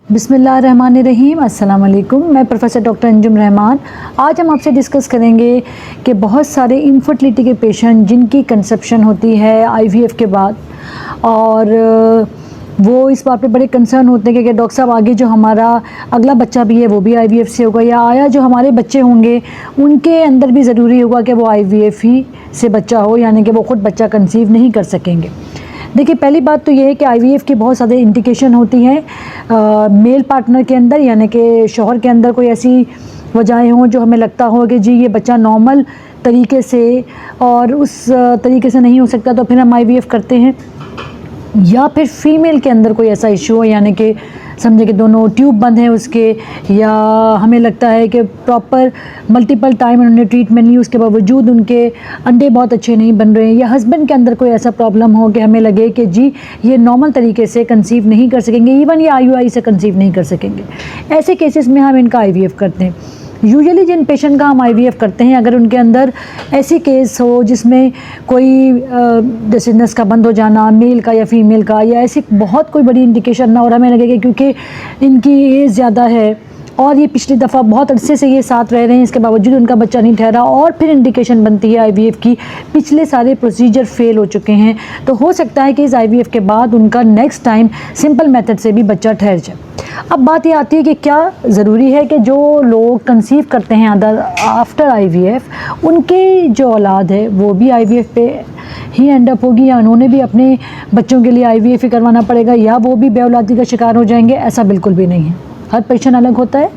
बिस्मिल्लाहिर्रहमानिर्रहीम, अस्सलाम वालेकुम। मैं प्रोफेसर डॉक्टर अंजुम रहमान। आज हम आपसे डिस्कस करेंगे कि बहुत सारे इनफर्टिलिटी के पेशेंट जिनकी कंसेप्शन होती है आईवीएफ के बाद, और वो इस बात पे बड़े कंसर्न होते हैं कि डॉक्टर साहब आगे जो हमारा अगला बच्चा भी है वो भी आईवीएफ से होगा, या आया जो हमारे बच्चे होंगे उनके अंदर भी ज़रूरी होगा कि वो आईवीएफ ही से बच्चा हो, यानी कि वो ख़ुद बच्चा कंसीव नहीं कर सकेंगे। देखिए, पहली बात तो ये है कि आईवीएफ की बहुत सारे इंडिकेशन होती हैं मेल पार्टनर के अंदर, यानी कि शौहर के अंदर कोई ऐसी वजहें हों जो हमें लगता हो कि जी ये बच्चा नॉर्मल तरीके से और उस तरीके से नहीं हो सकता, तो फिर हम आईवीएफ करते हैं। या फिर फीमेल के अंदर कोई ऐसा इशू हो, यानी कि समझे कि दोनों ट्यूब बंद हैं उसके, या हमें लगता है कि प्रॉपर मल्टीपल टाइम उन्होंने ट्रीटमेंट ली, उसके बावजूद उनके अंडे बहुत अच्छे नहीं बन रहे हैं, या हस्बैंड के अंदर कोई ऐसा प्रॉब्लम हो कि हमें लगे कि जी ये नॉर्मल तरीके से कंसीव नहीं कर सकेंगे, इवन ये आईयूआई से कंसीव नहीं कर सकेंगे। ऐसे केसेस में हम इनका आईवीएफ करते हैं। यूजुअली जिन पेशेंट का हम आईवीएफ करते हैं, अगर उनके अंदर ऐसी केस हो जिसमें कोई जैसे नस का बंद हो जाना मेल का या फीमेल का, या ऐसी बहुत कोई बड़ी इंडिकेशन ना, और हमें लगे कि क्योंकि इनकी एज ज़्यादा है और ये पिछली दफ़ा बहुत अरसे से ये साथ रह रहे हैं, इसके बावजूद उनका बच्चा नहीं ठहरा, और फिर इंडिकेशन बनती है आईवीएफ की, पिछले सारे प्रोसीजर फेल हो चुके हैं, तो हो सकता है कि इस आईवीएफ के बाद उनका नेक्स्ट टाइम सिंपल मेथड से भी बच्चा ठहर जाए। अब बात ये आती है कि क्या ज़रूरी है कि जो लोग कंसीव करते हैं आफ्टर आईवीएफ उनके जो औलाद है वो भी आईवीएफ पे ही एंड अप होगी, या उन्होंने भी अपने बच्चों के लिए आईवीएफ ही करवाना पड़ेगा, या वो भी बेऔलादी का शिकार हो जाएंगे? ऐसा बिल्कुल भी नहीं है। हर पेशेंट अलग होता है,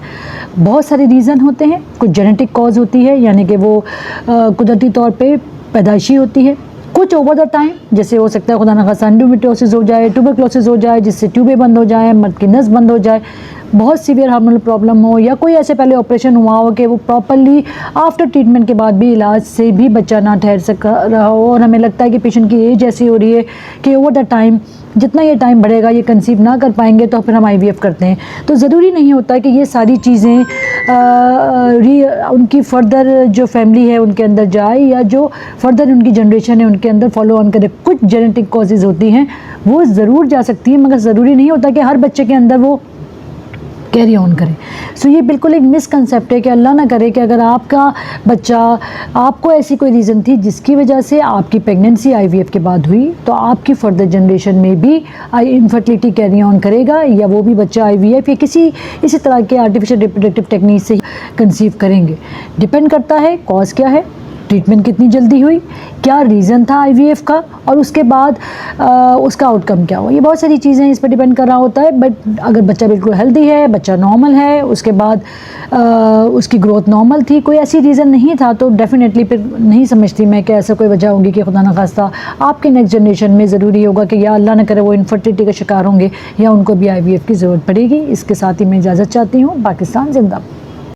बहुत सारे रीज़न होते हैं। कुछ जेनेटिक कॉज होती है, यानी कि वो कुदरती तौर पे पैदाइशी होती है। कुछ ओवर द टाइम, जैसे हो सकता है खुदा न खास्ता एंडोमेट्रियोसिस हो जाए, ट्यूबरक्लोसिस हो जाए जिससे ट्यूबें बंद हो जाए, मर्द की नस बंद हो जाए, बहुत सीवियर हार्मोनल प्रॉब्लम हो, या कोई ऐसे पहले ऑपरेशन हुआ हो कि वो प्रॉपरली आफ्टर ट्रीटमेंट के बाद भी इलाज से भी बच्चा ना ठहर सका रहा हो, और हमें लगता है कि पेशेंट की एज ऐसी हो रही है कि ओवर द टाइम जितना ये टाइम बढ़ेगा ये कंसीव ना कर पाएंगे, तो फिर हम आईवीएफ करते हैं। तो ज़रूरी नहीं होता है कि ये सारी चीज़ें उनकी फ़र्दर जो फैमिली है उनके अंदर जाए, या जो फर्दर उनकी जनरेशन है उनके अंदर फॉलो ऑन करे। कुछ जेनेटिक कॉजेज़ होती हैं वो ज़रूर जा सकती हैं, मगर ज़रूरी नहीं होता कि हर बच्चे के अंदर वो कैरी ऑन करें। सो ये बिल्कुल एक मिसकंसेप्ट है कि अल्लाह ना करे कि अगर आपका बच्चा, आपको ऐसी कोई रीज़न थी जिसकी वजह से आपकी प्रेगनेंसी आईवीएफ के बाद हुई, तो आपकी फर्दर जनरेशन में भी इनफर्टिलिटी कैरी ऑन करेगा, या वो भी बच्चा आईवीएफ या किसी इसी तरह के आर्टिफिशियल रिप्रोडक्टिव टेक्निक से कंसीव करेंगे। डिपेंड करता है कॉज क्या है, ट्रीटमेंट कितनी जल्दी हुई, क्या रीज़न था आईवीएफ का, और उसके बाद उसका आउटकम क्या हुआ। ये बहुत सारी चीज़ें इस पर डिपेंड कर रहा होता है। बट अगर बच्चा बिल्कुल हेल्दी है, बच्चा नॉर्मल है, उसके बाद उसकी ग्रोथ नॉर्मल थी, कोई ऐसी रीज़न नहीं था, तो डेफिनेटली फिर नहीं समझती मैं कि ऐसा कोई वजह होगी कि खुदा न खास्ता आपके नेक्स्ट जनरेशन में ज़रूरी होगा कि या अल्लाह न करे वो इनफर्टिलिटी का शिकार होंगे, या उनको भी आईवीएफ की ज़रूरत पड़ेगी। इसके साथ ही मैं इजाज़त चाहती हूँ। पाकिस्तान जिंदाबाद।